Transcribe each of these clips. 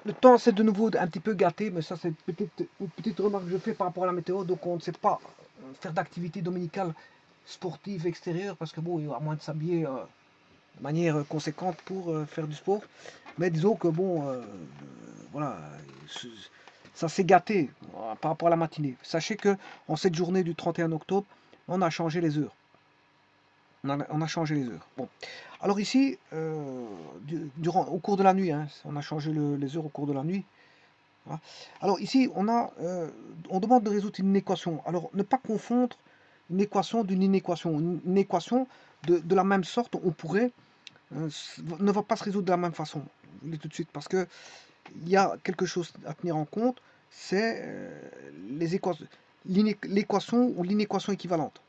Le temps, c'est de nouveau un petit peu gâté, mais ça, c'est une petite remarque que je fais par rapport à la météo. Donc, on ne sait pas faire d'activité dominicale sportive extérieure parce que, bon, à moins de s'habiller de manière conséquente pour faire du sport. Mais disons que, bon, voilà, ça s'est gâté par rapport à la matinée. Sachez que en cette journée du 31 octobre, on a changé les heures. On a changé les heures. Bon. Alors ici, au cours de la nuit, hein, on a changé les heures au cours de la nuit. Voilà. Alors ici, on demande de résoudre une équation. Alors ne pas confondre une équation d'une inéquation. Une équation de la même sorte, on pourrait, ne va pas se résoudre de la même façon. Je vous le dis tout de suite, parce que il y a quelque chose à tenir en compte, c'est l'équation ou l'inéquation équivalente.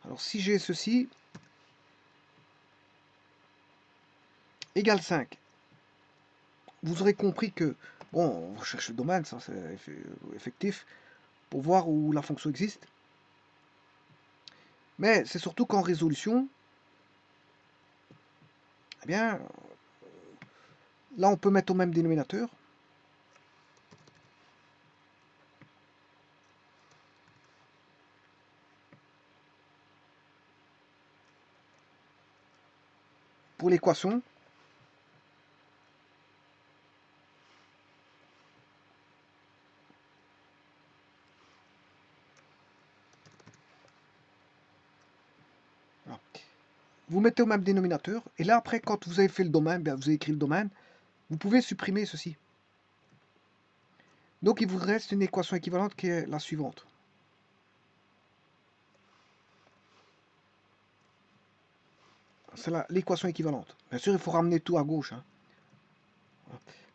Alors si j'ai ceci égale 5, vous aurez compris que, bon, on cherche le domaine, ça c'est effectif, pour voir où la fonction existe. Mais c'est surtout qu'en résolution, eh bien, là on peut mettre au même dénominateur. Pour l'équation, voilà, vous mettez au même dénominateur, et là après, quand vous avez fait le domaine, bien, vous avez écrit le domaine, vous pouvez supprimer ceci. Donc il vous reste une équation équivalente qui est la suivante. C'est l'équation équivalente. Bien sûr, il faut ramener tout à gauche, hein.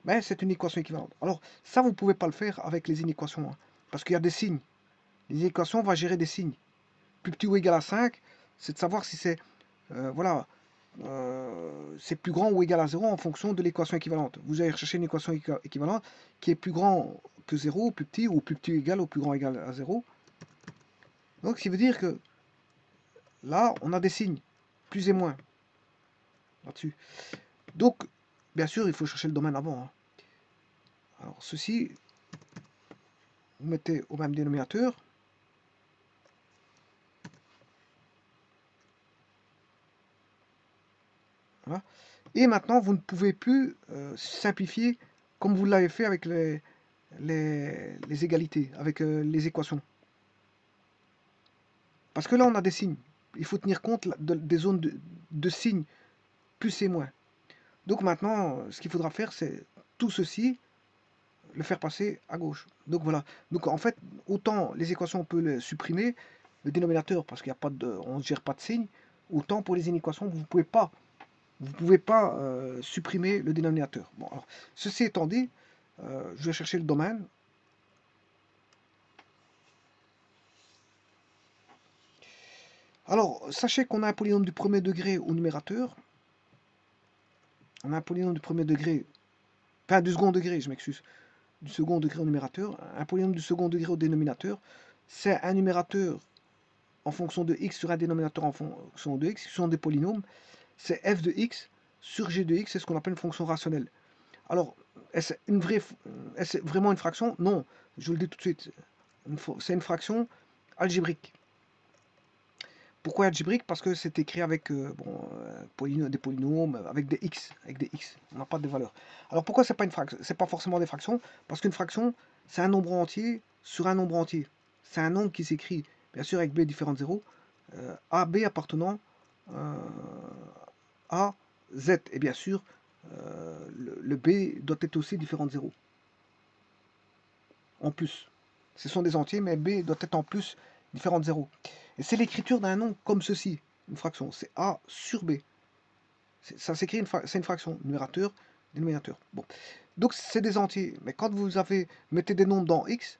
Mais c'est une équation équivalente. Alors, ça, vous ne pouvez pas le faire avec les inéquations, hein, parce qu'il y a des signes. Les équations vont gérer des signes. Plus petit ou égal à 5, c'est de savoir si c'est voilà, c'est plus grand ou égal à 0 en fonction de l'équation équivalente. Vous allez rechercher une équation équivalente qui est plus grand que 0, plus petit, ou plus petit ou égal, ou plus grand ou égal à 0. Donc, ce qui veut dire que là, on a des signes, plus et moins, là-dessus. Donc, bien sûr, il faut chercher le domaine avant, hein. Alors, ceci, vous mettez au même dénominateur. Voilà. Et maintenant, vous ne pouvez plus simplifier comme vous l'avez fait avec les égalités, avec les équations. Parce que là, on a des signes. Il faut tenir compte des zones de signes, plus et moins. Donc maintenant, ce qu'il faudra faire, c'est tout ceci, le faire passer à gauche. Donc voilà. Donc en fait, autant les équations, on peut les supprimer, le dénominateur, parce qu'il n'y a pas on ne gère pas de signes, autant pour les inéquations, vous pouvez pas supprimer le dénominateur. Bon, alors, ceci étant dit, je vais chercher le domaine. Alors, sachez qu'on a un polynôme du premier degré au numérateur. On a un polynôme du premier degré, enfin du second degré, je m'excuse, du second degré au numérateur. Un polynôme du second degré au dénominateur, c'est un numérateur en fonction de x sur un dénominateur en fonction de x, qui sont des polynômes. C'est f de x sur g de x, c'est ce qu'on appelle une fonction rationnelle. Alors, est-ce vraiment une fraction? Non, je vous le dis tout de suite. C'est une fraction algébrique. Pourquoi algébrique? Parce que c'est écrit avec des polynômes, avec des x, On n'a pas de valeur. Alors pourquoi c'est pas une fraction? C'est pas forcément des fractions, parce qu'une fraction, c'est un nombre entier sur un nombre entier. C'est un nombre qui s'écrit, bien sûr, avec b différents de 0, AB appartenant euh, à z. Et bien sûr, le b doit être aussi différent de 0. En plus. Ce sont des entiers, mais b doit être en plus différent de 0. Et c'est l'écriture d'un nombre comme ceci, une fraction. C'est a sur b. Ça s'écrit, c'est une fraction, numérateur, dénominateur. Bon. Donc c'est des entiers. Mais quand vous mettez des nombres dans x,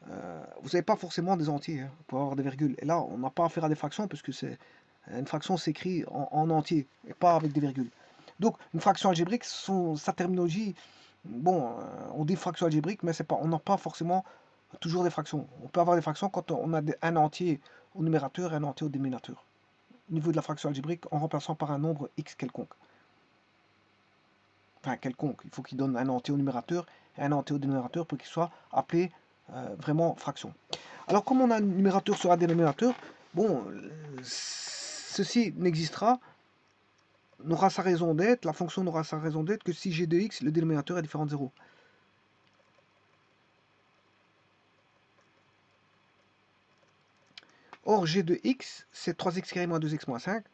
vous n'avez pas forcément des entiers, hein. Vous pouvez avoir des virgules. Et là, on n'a pas affaire à des fractions, parce que une fraction s'écrit en entier, et pas avec des virgules. Donc une fraction algébrique, sa terminologie, bon, on dit fraction algébrique, mais on n'a pas forcément toujours des fractions. On peut avoir des fractions quand on a un entier au numérateur et un entier au dénominateur. Au niveau de la fraction algébrique, en remplaçant par un nombre x quelconque. enfin quelconque. Il faut qu'il donne un entier au numérateur et un entier au dénominateur pour qu'il soit appelé vraiment fraction. Alors comme on a un numérateur sur un dénominateur, bon, ceci n'existera, n'aura sa raison d'être, la fonction n'aura sa raison d'être que si g de x, le dénominateur est différent de 0. Or, g de x, c'est 3x carré moins 2x moins 5.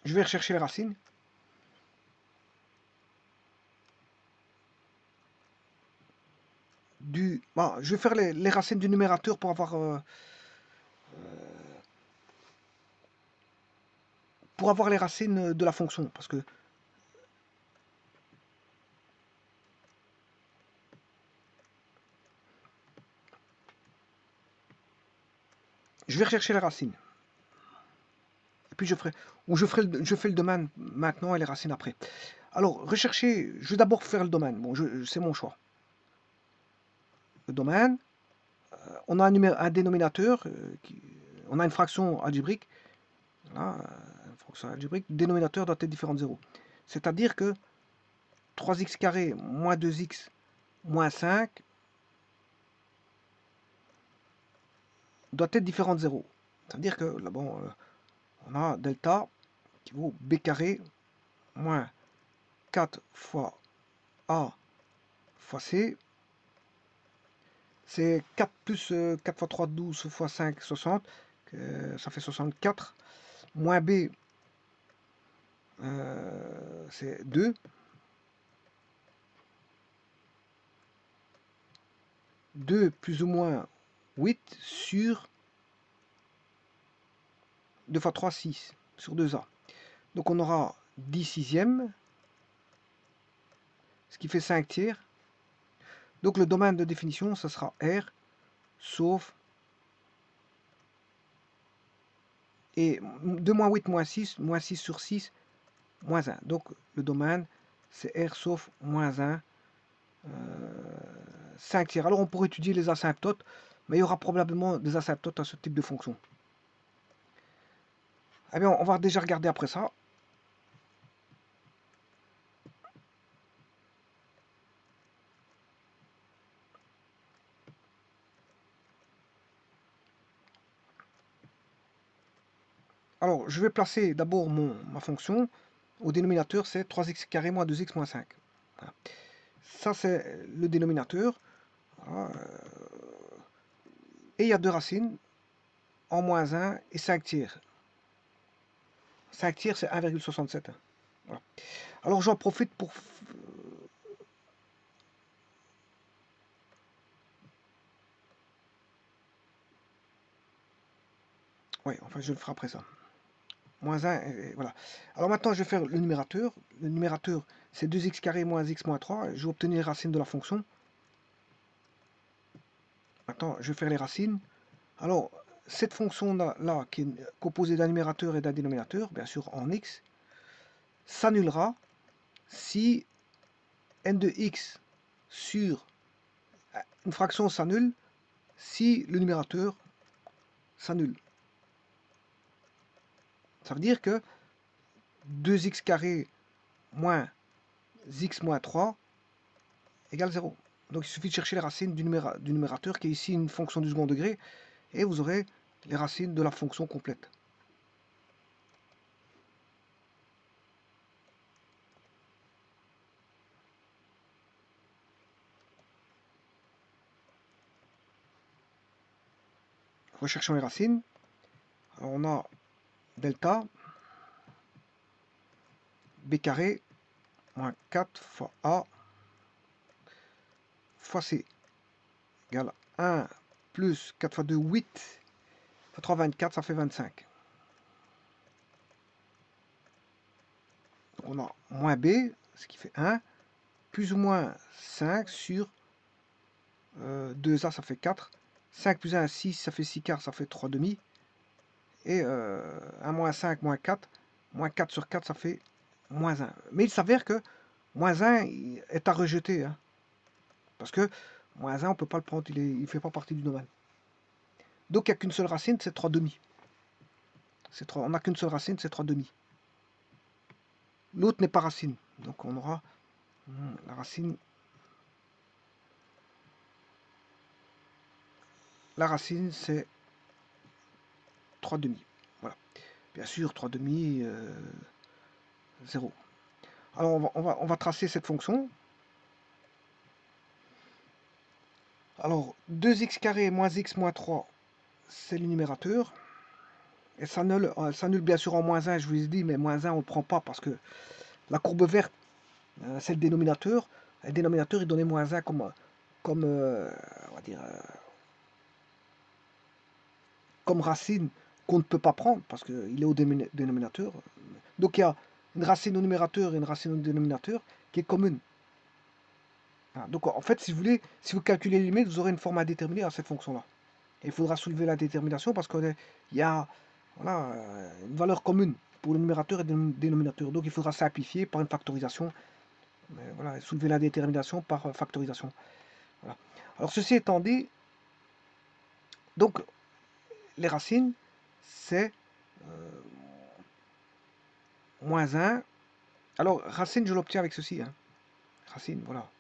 Je vais rechercher les racines. Bon, je vais faire les racines du numérateur pour avoir les racines de la fonction. Parce que je vais rechercher les racines. Et puis je fais le domaine maintenant et les racines après. Alors, rechercher, je vais d'abord faire le domaine. Bon, c'est mon choix. Le domaine, on a un dénominateur, on a une fraction algébrique. Voilà, une fraction algébrique. Le dénominateur doit être différent de 0. C'est-à-dire que 3x carré moins 2x moins 5 doit être différent de 0. Ça veut dire que là, bon, on a delta qui vaut b carré moins 4 fois a fois c. C'est 4 plus 4 fois 3, 12 fois 5, 60. Ça fait 64. Moins b, c'est 2. Plus ou moins 8 sur 2 fois 3, 6 sur 2a. Donc on aura 10 sixièmes, ce qui fait 5 tiers. Donc le domaine de définition, ça sera R, sauf, et 2 moins 8 moins 6 sur 6, moins 1. Donc le domaine, c'est R sauf moins 1, 5 tiers. Alors on pourrait étudier les asymptotes, mais il y aura probablement des asymptotes à ce type de fonction. Eh bien, on va déjà regarder après ça. Alors, je vais placer d'abord ma fonction. Au dénominateur, c'est 3x carré moins 2x moins 5. Voilà. Ça, c'est le dénominateur. Voilà. Et il y a deux racines, en moins 1 et 5 tiers. 5 tiers, c'est 1,67. Voilà. Alors, j'en profite pour... Oui, enfin, je le ferai après ça. Moins 1, et voilà. Alors maintenant, je vais faire le numérateur. Le numérateur, c'est 2x carré moins x moins 3. Je vais obtenir les racines de la fonction. Maintenant, je vais faire les racines. Alors, cette fonction-là, qui est composée d'un numérateur et d'un dénominateur, bien sûr en x, s'annulera si n de x sur une fraction s'annule si le numérateur s'annule. Ça veut dire que 2x carré moins x moins 3 égale 0. Donc il suffit de chercher les racines du numérateur, qui est ici une fonction du second degré, et vous aurez les racines de la fonction complète. Recherchons les racines. Alors on a delta b carré moins 4 fois a fois c égale 1 plus 4 fois 2, 8 fois 3, 24, ça fait 25. Donc on a moins b, ce qui fait 1, plus ou moins 5 sur 2a, ça fait 4. 5 plus 1, 6, ça fait 6 quarts, ça fait 3 demi. Et 1 moins 5, moins 4. Moins 4 sur 4, ça fait moins 1. Mais il s'avère que moins 1 est à rejeter. Hein. Parce que moins 1, on ne peut pas le prendre, il ne fait pas partie du domaine. Donc il n'y a qu'une seule racine, c'est 3 demi. On n'a qu'une seule racine, c'est 3 demi. L'autre n'est pas racine. Donc on aura la racine. La racine, c'est 3 demi. Voilà. Bien sûr, 3 demi, 0. Alors on va tracer cette fonction. Alors 2x carré moins x moins 3, c'est le numérateur. Et ça s'annule bien sûr en moins 1, je vous ai dit, mais moins 1 on ne le prend pas parce que la courbe verte, c'est le dénominateur. Le dénominateur, il donnait moins 1 comme on va dire, comme racine qu'on ne peut pas prendre parce qu'il est au dénominateur. Donc il y a une racine au numérateur et une racine au dénominateur qui est commune. Voilà. Donc en fait, si vous voulez, si vous calculez les limites, vous aurez une forme à déterminer à cette fonction-là. Il faudra soulever la détermination parce qu'il y a voilà, une valeur commune pour le numérateur et le dénominateur. Donc il faudra simplifier par une factorisation. Voilà, soulever la détermination par factorisation. Voilà. Alors ceci étant dit, donc les racines, c'est moins 1. Alors racine, je l'obtiens avec ceci. Hein. Racine, voilà.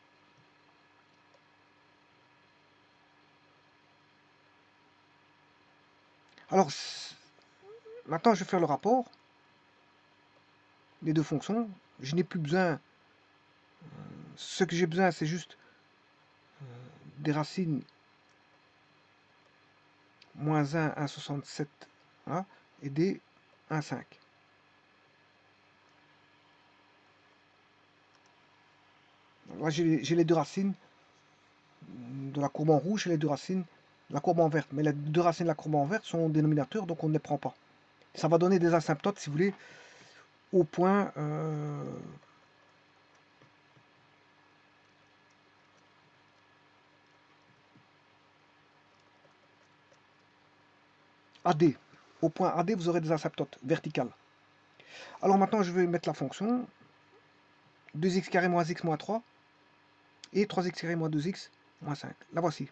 Alors maintenant, je vais faire le rapport des deux fonctions. Je n'ai plus besoin. Ce que j'ai besoin, c'est juste des racines moins 1, 1,67 voilà, et des 1,5. Là, j'ai les deux racines de la courbe en rouge et les deux racines de la courbe en verte. Mais les deux racines de la courbe en verte sont dénominateurs, donc on ne les prend pas. Ça va donner des asymptotes, si vous voulez, au point AD. Au point AD, vous aurez des asymptotes verticales. Alors maintenant, je vais mettre la fonction 2x carré moins x moins 3 et 3x carré moins 2x moins 5. La voici.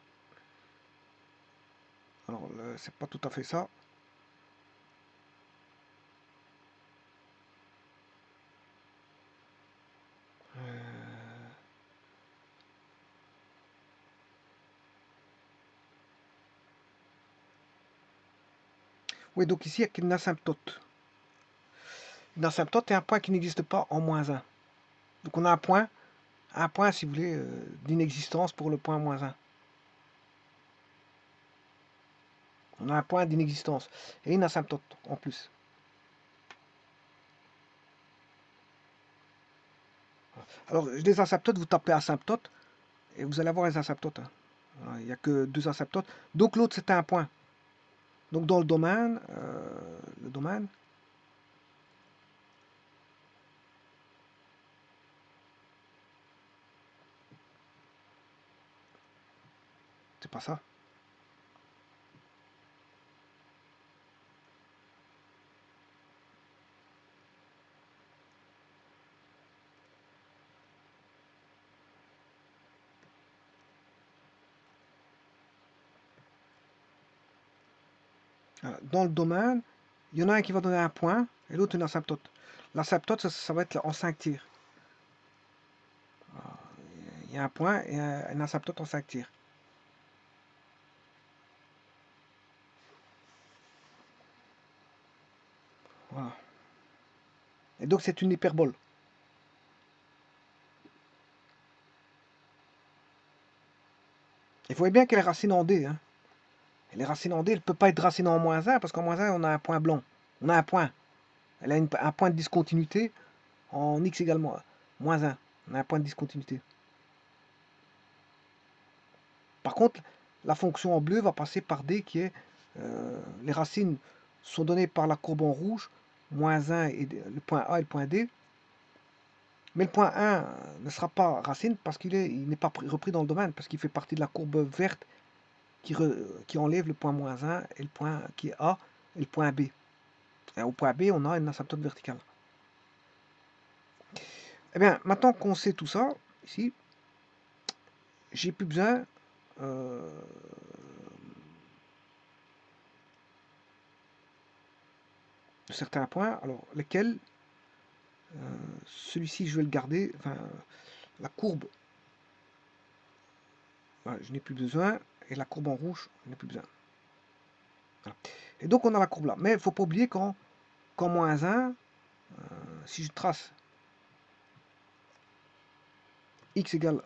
Alors, c'est pas tout à fait ça. Oui, donc ici, il n'y a qu'une asymptote. Une asymptote est un point qui n'existe pas en moins 1. Donc on a un point si vous voulez, d'inexistence pour le point moins 1. On a un point d'inexistence et une asymptote en plus. Alors, les asymptotes, vous tapez asymptote et vous allez avoir les asymptotes. Hein. Voilà, il n'y a que deux asymptotes. Donc l'autre, c'était un point. Donc dans le domaine, c'est pas ça. Voilà. Dans le domaine, il y en a un qui va donner un point et l'autre une asymptote. L'asymptote, ça va être en 5 tiers. Il y a un point et une asymptote en 5 tiers. Voilà. Et donc c'est une hyperbole. Il faut bien qu'elle est racine en D. Hein. Et les racines en D, elle ne peut pas être racine en moins 1 parce qu'en moins 1, on a un point blanc. On a un point. Elle a un point de discontinuité en x égale moins 1. On a un point de discontinuité. Par contre, la fonction en bleu va passer par D qui est les racines sont données par la courbe en rouge, moins 1 et le point A et le point D. Mais le point 1 ne sera pas racine parce qu'il n'est pas repris dans le domaine, parce qu'il fait partie de la courbe verte qui enlève le point moins 1 et le point qui est A et le point B. Et au point B, on a une asymptote verticale. Eh bien, maintenant qu'on sait tout ça, ici, j'ai plus besoin euh, de certains points. Alors, lesquels? Celui-ci, je vais le garder. Enfin, la courbe, voilà, je n'ai plus besoin. Et la courbe en rouge, je n'ai plus besoin. Voilà. Et donc, on a la courbe là. Mais il ne faut pas oublier qu'en moins 1, si je trace x égale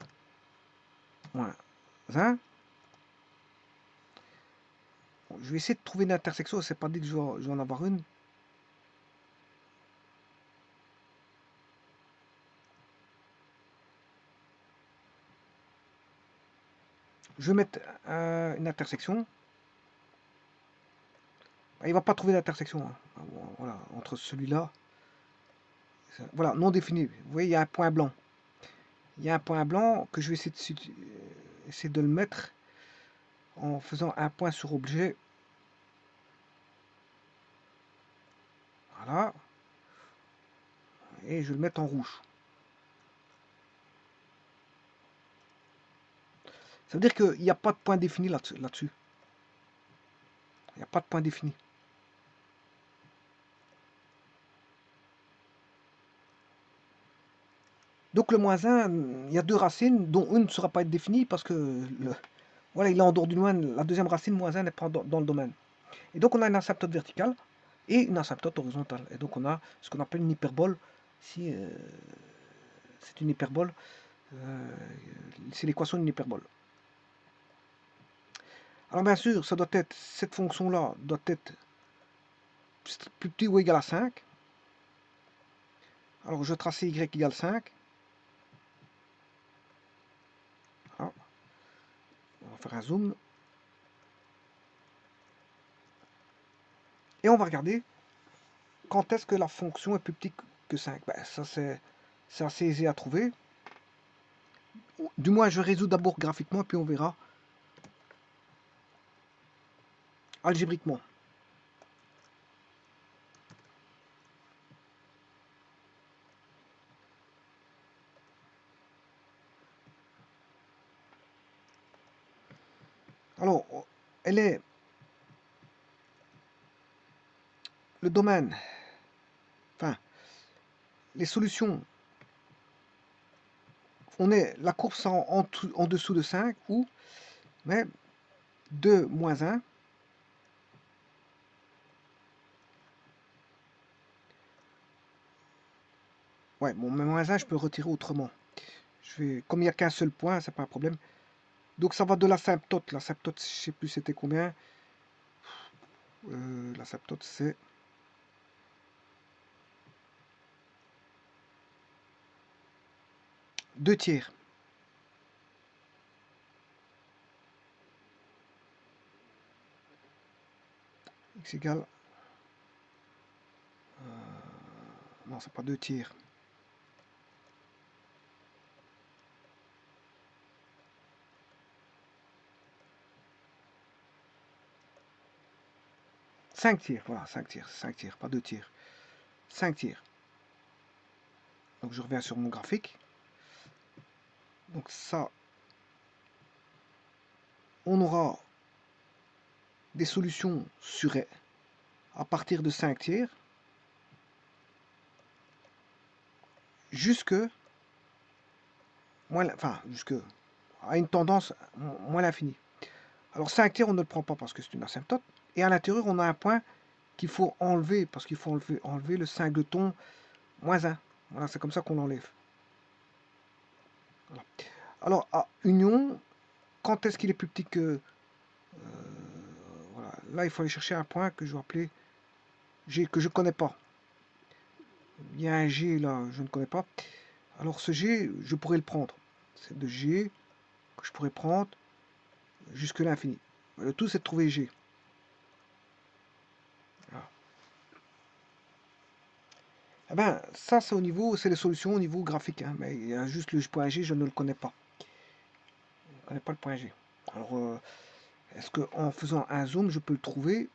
moins 1, bon, je vais essayer de trouver une intersection. C'est pas dit que je vais en avoir une. Je vais mettre une intersection. Il ne va pas trouver d'intersection, hein. Voilà, entre celui-là. Voilà, non défini. Vous voyez, il y a un point blanc. Il y a un point blanc que je vais essayer de le mettre en faisant un point sur objet. Voilà. Et je vais le mettre en rouge. Ça veut dire qu'il n'y a pas de point défini là-dessus. Il n'y a pas de point défini. Donc le moins 1, il y a deux racines, dont une ne sera pas être définie parce que voilà, il est en dehors du domaine. La deuxième racine, moins 1, n'est pas dans le domaine. Et donc on a une asymptote verticale et une asymptote horizontale. Et donc on a ce qu'on appelle une hyperbole. Si c'est une hyperbole, c'est l'équation d'une hyperbole. Alors bien sûr, ça doit être, cette fonction-là doit être plus petit ou égal à 5. Alors je vais tracer y égale 5. Voilà. On va faire un zoom. Et on va regarder quand est-ce que la fonction est plus petite que 5. Ben, ça c'est assez aisé à trouver. Du moins je résous d'abord graphiquement, puis on verra algébriquement. Alors, elle est le domaine, enfin, les solutions, on est la courbe en dessous de 5 ou, mais 2 moins 1. Ouais, bon, mais moins 1, je peux le retirer autrement. Comme il n'y a qu'un seul point, c'est pas un problème. Donc ça va de l'asymptote. L'asymptote, je sais plus c'était combien. L'asymptote, c'est 2 tiers. X égale... non, c'est pas 2 tiers. Cinq tiers, voilà, 5 tiers, pas 2 tiers. 5 tiers. Donc je reviens sur mon graphique. Donc ça, on aura des solutions sur à partir de 5 tiers jusque jusque à une tendance moins l'infini. Alors 5 tiers, on ne le prend pas parce que c'est une asymptote. Et à l'intérieur, on a un point qu'il faut enlever parce qu'il faut enlever le singleton moins 1. Voilà, c'est comme ça qu'on l'enlève. Voilà. Alors, à union, quand est-ce qu'il est plus petit que... voilà, là, il faut aller chercher un point que je vais appeler G, que je ne connais pas. Il y a un G là, je ne connais pas. Alors ce G, je pourrais le prendre. C'est de G que je pourrais prendre jusque l'infini. Le tout, c'est de trouver G. Voilà. Eh ben, ça, c'est les solutions au niveau graphique. Hein, mais il y a juste le point G, je ne le connais pas. Je ne connais pas le point G. Alors, est-ce qu'en faisant un zoom, je peux le trouver?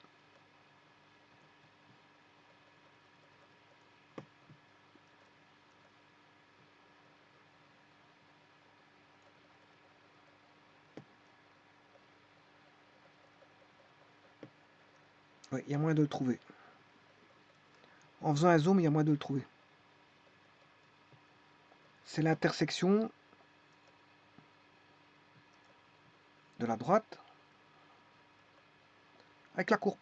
Ouais, il y a moyen de le trouver. En faisant un zoom, il y a moyen de le trouver. C'est l'intersection de la droite avec la courbe.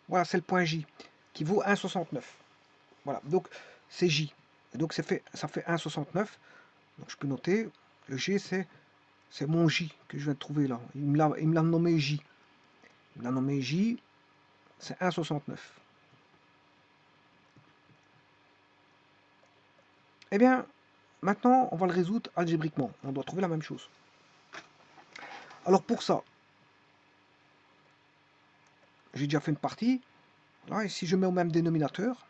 Voilà, c'est le point J qui vaut 1,69. Voilà, donc c'est J. Et donc ça fait 1,69. Donc je peux noter, le G c'est mon J que je viens de trouver là. Il me l'a nommé J. Il me l'a nommé J, c'est 1,69. Eh bien, maintenant on va le résoudre algébriquement. On doit trouver la même chose. Alors pour ça, j'ai déjà fait une partie. Là, et si je mets au même dénominateur,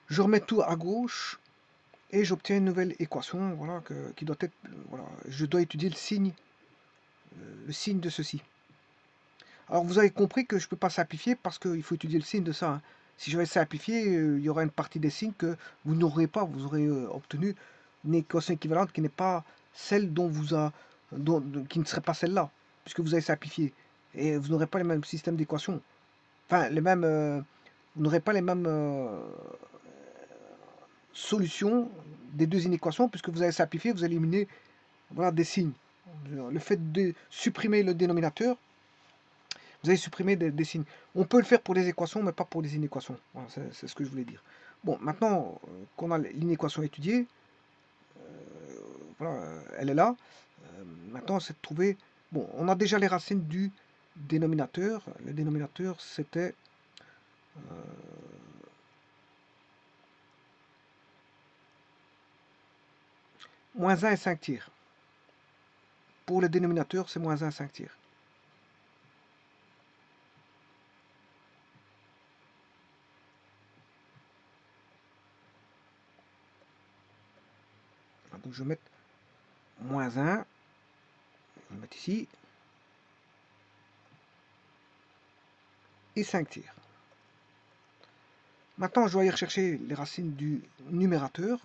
je remets tout à gauche et j'obtiens une nouvelle équation, voilà, qui doit être, voilà, je dois étudier le signe de ceci. Alors vous avez compris que je ne peux pas simplifier parce qu'il faut étudier le signe de ça, hein. Si j'avais simplifié, il y aura une partie des signes que vous n'aurez pas, vous aurez obtenu une équation équivalente qui n'est pas celle qui ne serait pas celle-là, puisque vous avez simplifié. Et vous n'aurez pas les mêmes systèmes d'équations. Enfin, vous n'aurez pas les mêmes solutions des deux inéquations, puisque vous avez simplifié, vous éliminez, voilà, des signes. Le fait de supprimer le dénominateur, vous avez supprimé des signes. On peut le faire pour les équations, mais pas pour les inéquations. Voilà, c'est ce que je voulais dire. Bon, maintenant qu'on a l'inéquation étudiée, voilà, elle est là. Maintenant, c'est de trouver... Bon, on a déjà les racines du dénominateur. Le dénominateur, c'était... moins 1 et 5 tiers. Pour le dénominateur, c'est moins 1 et 5 tiers. Donc je vais mettre moins 1, je vais mettre ici, et 5 tiers. Maintenant, je dois aller rechercher les racines du numérateur.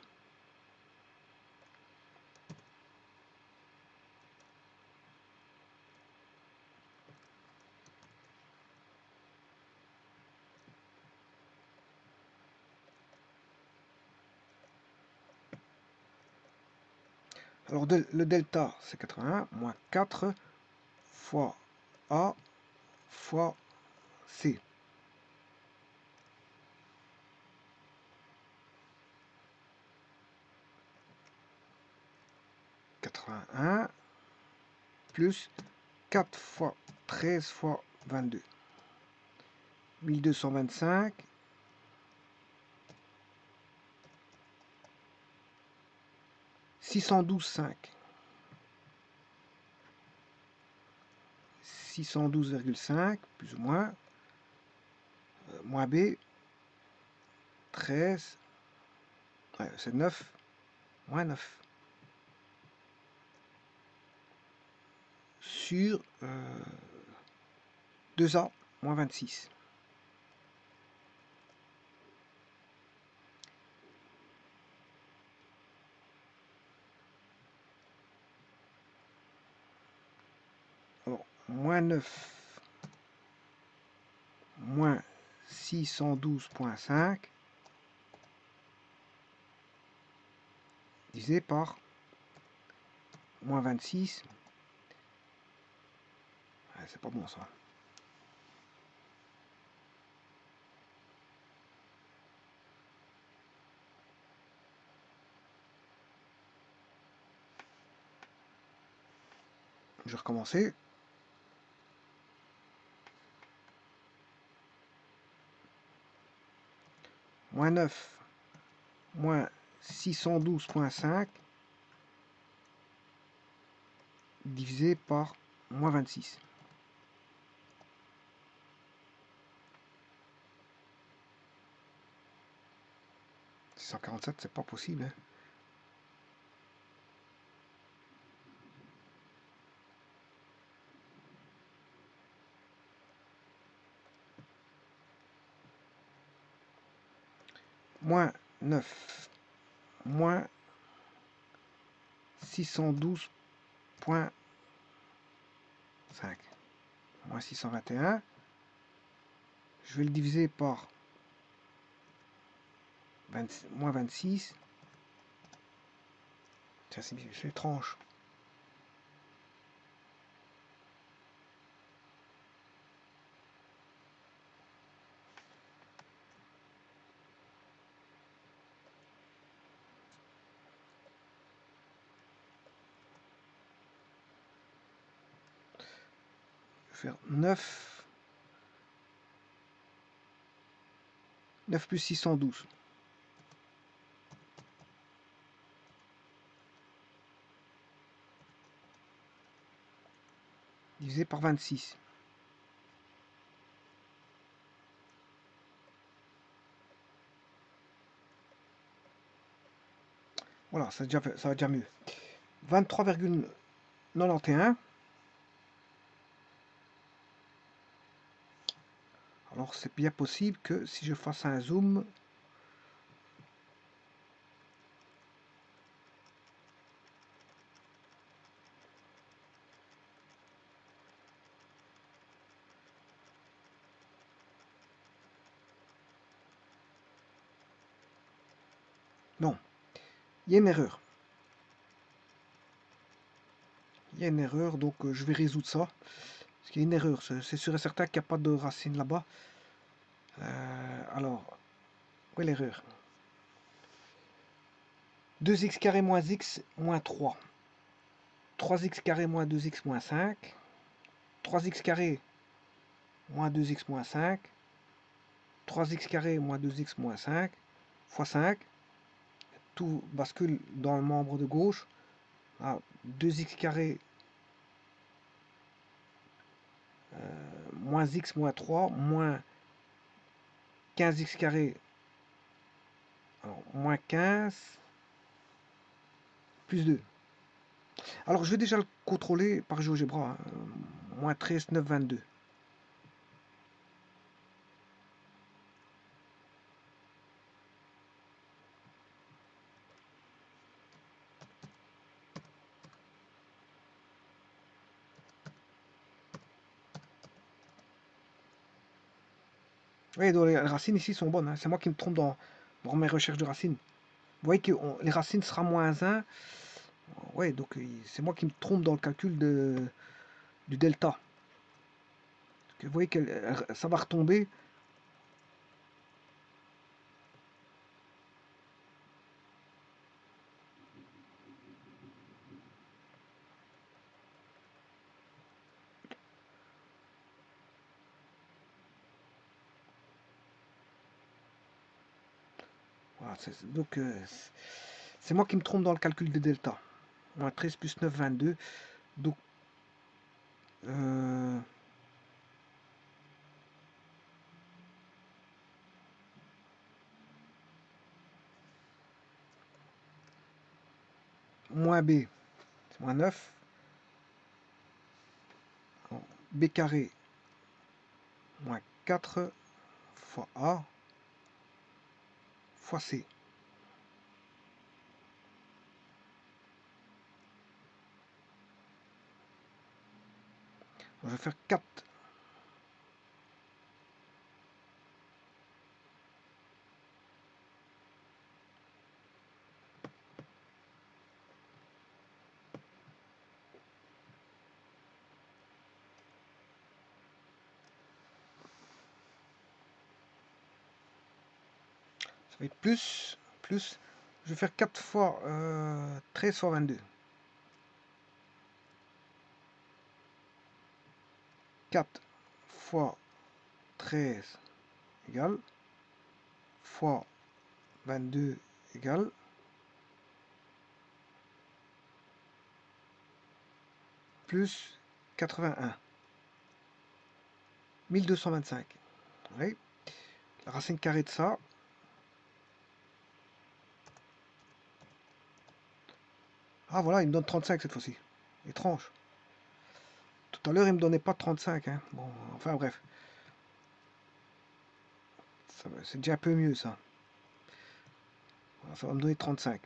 Alors le delta, c'est 81, moins 4 fois A fois C. 81 plus 4 fois 13 fois 22. 1225. 612,5. 612,5 plus ou moins. Moins B. 13. Ouais, c'est 9. Moins 9. Sur 2A moins 26. Alors, moins 9 moins 612,5 divisé par moins 26. Ouais, c'est pas bon ça. Je vais recommencer. Moins 9 moins 612,5 divisé par moins 26. 647, c'est pas possible, hein. Moins 9 moins 612,5. Moins 621. Je vais le diviser par moins 26. Tiens, c'est étrange. Je vais faire 9 plus 612. Divisé par 26. Voilà, ça va déjà mieux. 23,91. Alors c'est bien possible que si je fasse un zoom, non, il y a une erreur. Il y a une erreur, donc je vais résoudre ça. Parce qu'il y a une erreur, c'est sûr et certain qu'il n'y a pas de racine là-bas. Alors, où est l'erreur? 2x carré moins x moins 3. 3x carré moins 2x moins 5. 3x carré moins 2x moins 5. 3x carré moins 2x moins 5 fois 5. Tout bascule dans le membre de gauche. 2x carré moins x moins 3 moins 15x carré, alors, moins 15 plus 2. Alors je vais déjà le contrôler par GeoGebra. Moins 13, 9, 22. Oui, donc les racines ici sont bonnes. C'est moi qui me trompe dans mes recherches de racines. Vous voyez que les racines sera moins 1. Ouais, donc c'est moi qui me trompe dans le calcul du delta. Vous voyez que ça va retomber. Voilà, donc c'est moi qui me trompe dans le calcul de delta. Moins 13 plus 9, 22. Donc moins b, c'est moins 9. Alors, b carré moins 4 fois a fois c. Je vais faire 4. Ça va être plus. Je vais faire 4 fois 13 fois 22. 4 fois 13 égale fois 22 égale plus 81. 1225. Oui. La racine carrée de ça. Ah voilà, il me donne 35 cette fois-ci. Étrange. Tout à l'heure, il me donnait pas 35. Hein. Bon, enfin bref. C'est déjà un peu mieux ça. Ça va me donner 35.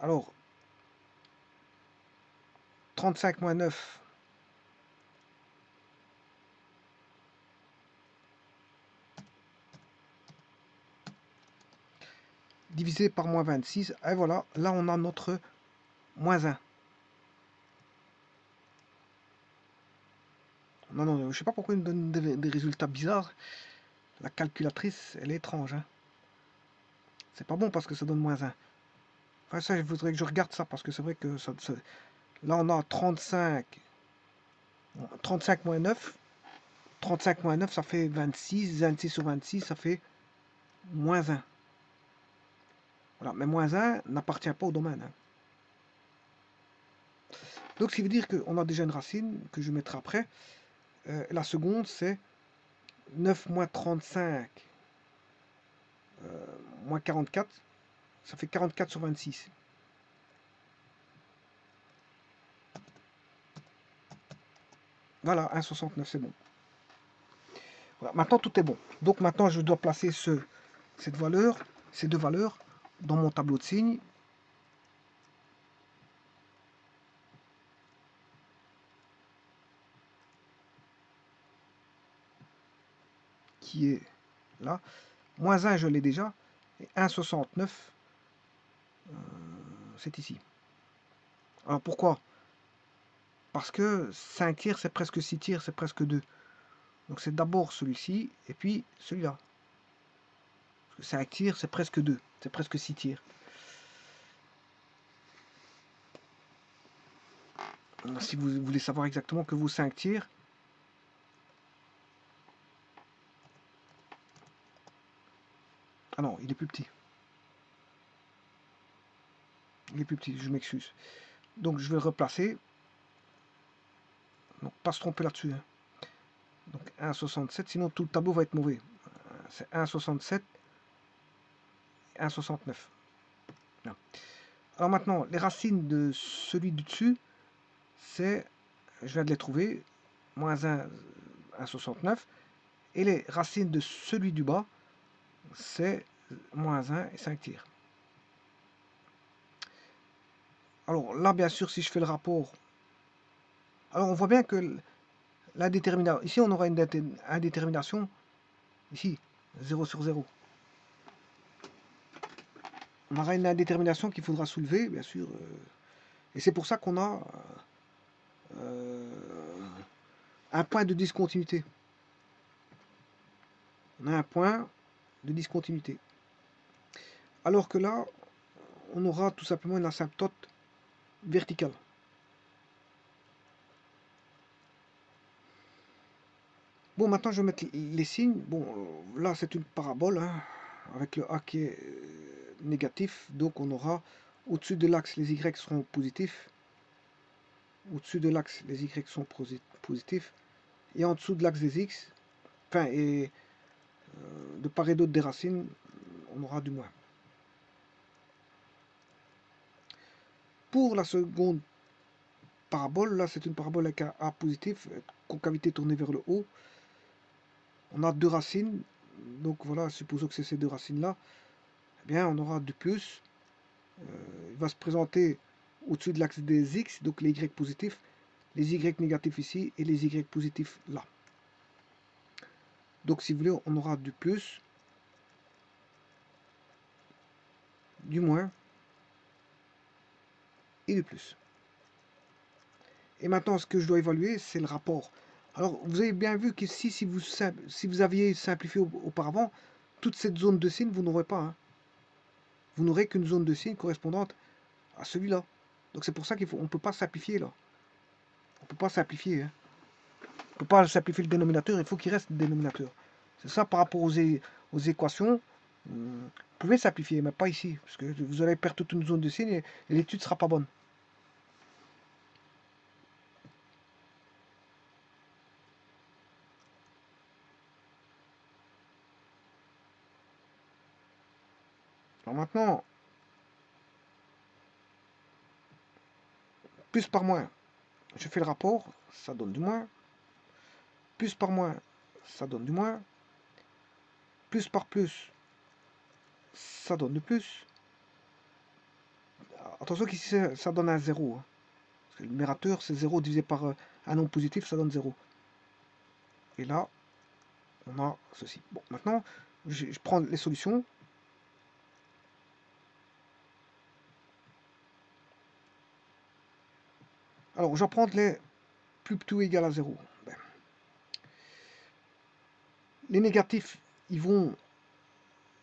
Alors, 35 moins 9, divisé par moins 26, et voilà, là on a notre moins 1. Non, je ne sais pas pourquoi il me donne des résultats bizarres. La calculatrice, elle est étrange. Hein. C'est pas bon parce que ça donne moins 1. Enfin, ça, je voudrais que je regarde ça parce que c'est vrai que là on a 35 moins 9. 35 moins 9, ça fait 26. 26 sur 26, ça fait moins 1. Voilà, mais moins 1 n'appartient pas au domaine. Hein. Donc, ce qui veut dire qu'on a déjà une racine que je mettrai après. La seconde, c'est 9 moins 35 moins 44. Ça fait 44 sur 26. Voilà, 1,69, c'est bon. Voilà, maintenant, tout est bon. Donc, maintenant, je dois placer cette valeur, ces deux valeurs dans mon tableau de signes. Qui est là. Moins 1, je l'ai déjà. Et 1,69, c'est ici. Alors, pourquoi? Parce que 5 tiers, c'est presque 6 tiers, c'est presque 2. Donc, c'est d'abord celui-ci, et puis celui-là. 5 tiers, c'est presque 2. C'est presque 6 tiers. Si vous voulez savoir exactement que vos 5 tiers, ah non, il est plus petit. Il est plus petit, je m'excuse. Donc je vais le replacer. Donc pas se tromper là-dessus. Hein. Donc 1,67, sinon tout le tableau va être mauvais. C'est 1,67, 1,69. Alors maintenant, les racines de celui du dessus, c'est, je viens de les trouver, moins 1, 1,69. Et les racines de celui du bas, c'est moins 1 et 5 tiers. Alors là, bien sûr, si je fais le rapport, alors on voit bien que l'indétermination, ici on aura une indétermination, ici, 0 sur 0. On aura une indétermination qu'il faudra soulever, bien sûr. Et c'est pour ça qu'on a un point de discontinuité. On a un point de discontinuité. Alors que là, on aura tout simplement une asymptote verticale. Bon, maintenant je vais mettre les signes. Bon, là c'est une parabole, hein, avec le A qui est négatif. Donc on aura au-dessus de l'axe, les Y seront positifs. Au-dessus de l'axe, les Y sont positifs. Et en dessous de l'axe des X, enfin, et de part et d'autre des racines, on aura du moins. Pour la seconde parabole, là c'est une parabole avec un A positif, concavité tournée vers le haut. On a deux racines, donc voilà, supposons que c'est ces deux racines-là. Eh bien, on aura du plus. Il va se présenter au-dessus de l'axe des X, donc les Y positifs, les Y négatifs ici et les Y positifs là. Donc si vous voulez, on aura du plus, du moins et du plus. Et maintenant, ce que je dois évaluer, c'est le rapport. Alors, vous avez bien vu qu'ici, si vous aviez simplifié auparavant, toute cette zone de signe, vous n'aurez pas. Hein. Vous n'aurez qu'une zone de signe correspondante à celui-là. Donc c'est pour ça qu'on ne peut pas simplifier là. On ne peut pas simplifier. Hein. On ne peut pas simplifier le dénominateur, il faut qu'il reste le dénominateur. C'est ça par rapport aux équations. Vous pouvez simplifier, mais pas ici. Parce que vous allez perdre toute une zone de signe et l'étude ne sera pas bonne. Alors maintenant, plus par moins, je fais le rapport, ça donne du moins. Plus par moins, ça donne du moins. Plus par plus, ça donne du plus. attention qu'ici ça donne un 0. Hein. Parce que le numérateur, c'est 0 divisé par un nombre positif, ça donne 0. Et là, on a ceci. Bon, maintenant, je prends les solutions. Alors, je vais prendre les plus petit ou égal à 0. Ben, les négatifs, ils vont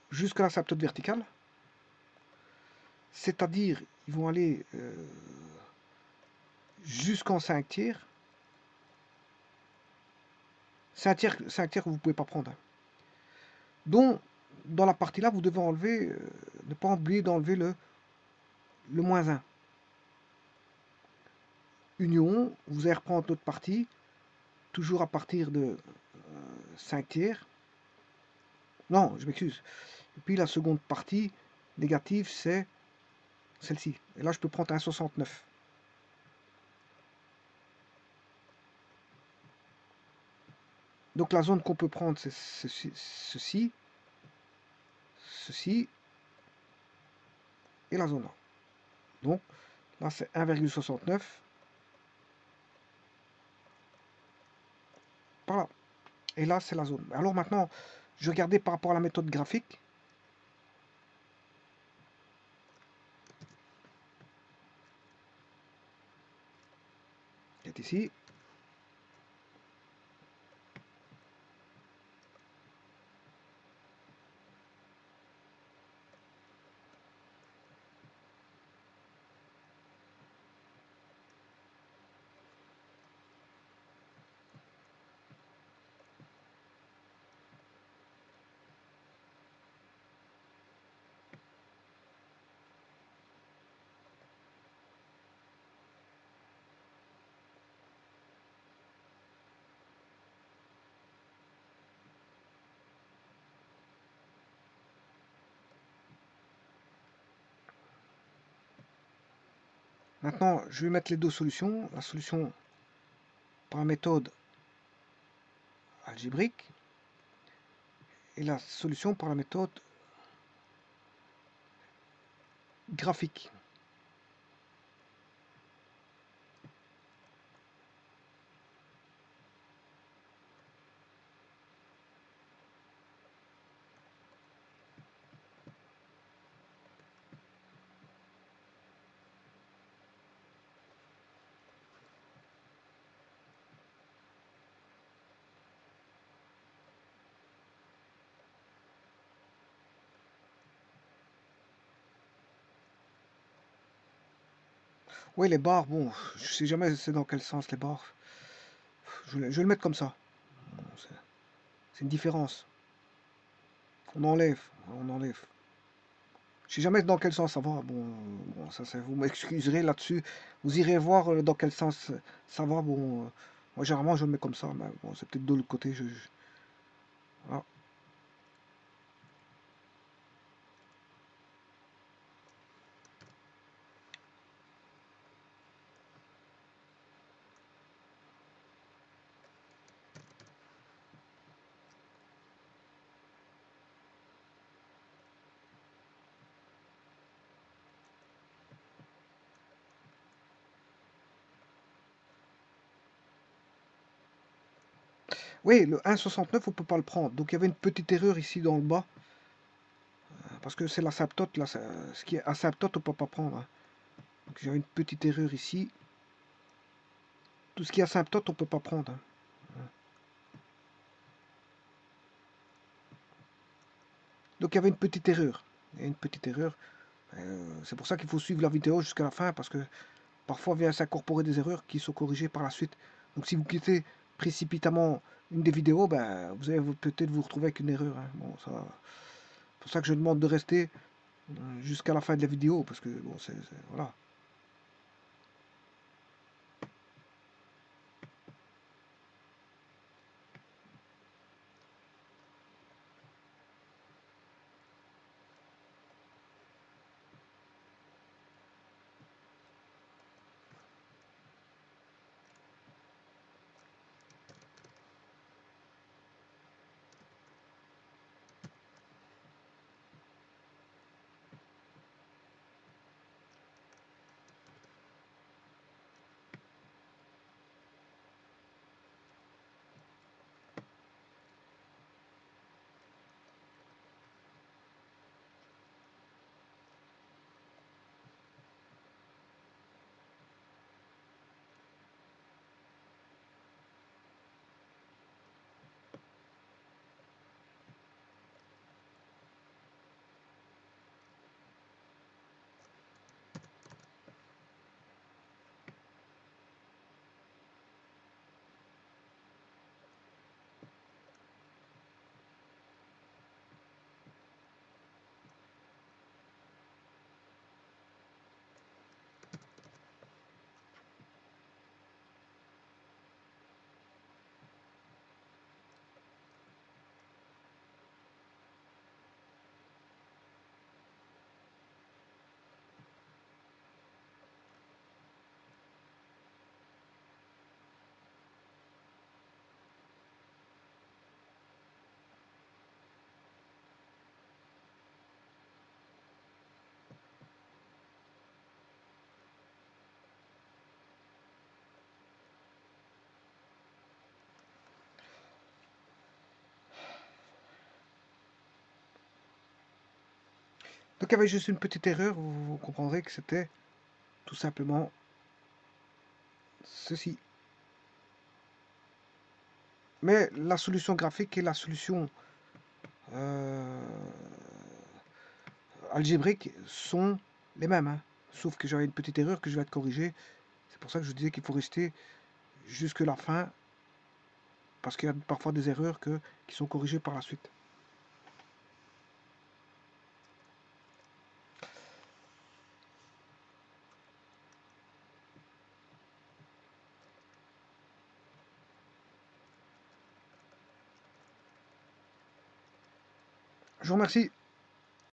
jusqu'à l'asymptote verticale. C'est-à-dire, ils vont aller jusqu'en 5 tiers. C'est un tiers que vous ne pouvez pas prendre. Hein. Donc, dans la partie là, vous devez enlever, ne pas oublier d'enlever le moins 1. Union, vous allez reprendre notre partie, toujours à partir de 5 tiers. Non, je m'excuse. Et puis la seconde partie négative, c'est celle-ci. Et là, je peux prendre un 69. Donc la zone qu'on peut prendre, c'est ceci, ceci, et la zone là. Donc là, c'est 1,69. Par là. Et là, c'est la zone. Alors maintenant, je vais regarder par rapport à la méthode graphique. Qui est ici. Maintenant, je vais mettre les deux solutions. La solution par la méthode algébrique et la solution par la méthode graphique. Oui, les barres, bon, je sais jamais c'est dans quel sens les barres. Je vais le mettre comme ça. Bon, c'est une différence. On enlève, on enlève. Je sais jamais dans quel sens ça va. Bon, ça, vous m'excuserez là-dessus. Vous irez voir dans quel sens ça va. Bon, moi généralement je le mets comme ça, mais bon, c'est peut-être de l'autre côté. Voilà. Oui, le 1,69, on peut pas le prendre. Donc il y avait une petite erreur ici dans le bas. Parce que c'est l'asymptote, là, ce qui est asymptote, on peut pas prendre. Hein. Donc j'ai une petite erreur ici. Tout ce qui est asymptote, on peut pas prendre. Hein. Donc il y avait une petite erreur. Il y a une petite erreur. C'est pour ça qu'il faut suivre la vidéo jusqu'à la fin, parce que parfois vient s'incorporer des erreurs qui sont corrigées par la suite. Donc si vous quittez précipitamment une des vidéos, ben, vous allez peut-être vous retrouver avec une erreur. Hein. Bon, ça, c'est pour ça que je demande de rester jusqu'à la fin de la vidéo, parce que bon, voilà. Donc il y avait juste une petite erreur, vous comprendrez que c'était tout simplement ceci. Mais la solution graphique et la solution euh, algébrique sont les mêmes, hein. Sauf que j'avais une petite erreur que je vais te corriger. C'est pour ça que je disais qu'il faut rester jusque la fin, parce qu'il y a parfois des erreurs qui sont corrigées par la suite. Je vous remercie.